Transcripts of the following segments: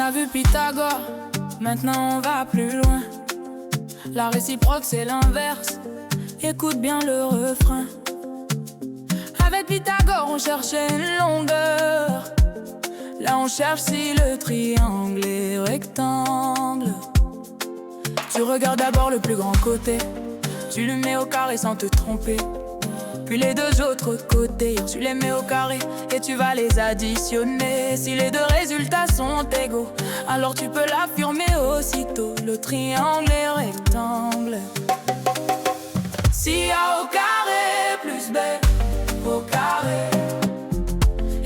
a vu Pythagore, maintenant on va plus loin. La réciproque c'est l'inverse, écoute bien le refrain. Avec Pythagore on cherchait une longueur, là on cherche si le triangle est rectangle. Tu regardes d'abord le plus grand côté, tu le mets au carré sans te tromper. Puis les deux autres côtés, tu les mets au carré et tu vas les additionner. Si les deux résultats sont égaux, alors tu peux l'affirmer aussitôt. Le triangle est rectangle. Si A au carré plus B au carré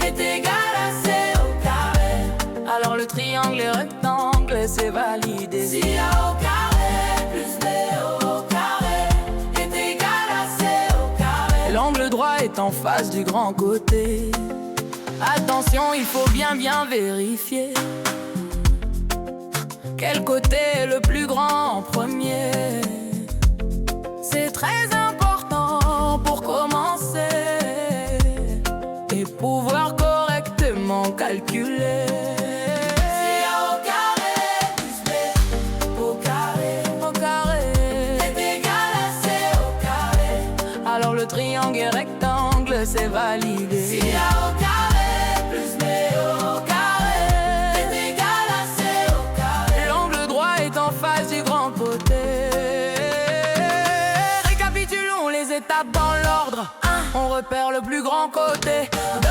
est égal à C au carré, alors le triangle est rectangle et c'est validé. Si A au carré plus B au carré est égal à C au carré, l'angle droit est en face du grand côté. Attention, il faut bien vérifier quel côté est le plus grand en premier. C'est très important pour commencer et pouvoir correctement calculer. Si A au carré plus B au carré est égal à C au carré, alors le triangle est rectangle, c'est validé. Si A au carré plus B au carré est égal à C au carré, l'angle droit est en face du grand côté. Récapitulons les étapes dans l'ordre. 1. On repère le plus grand côté. 2.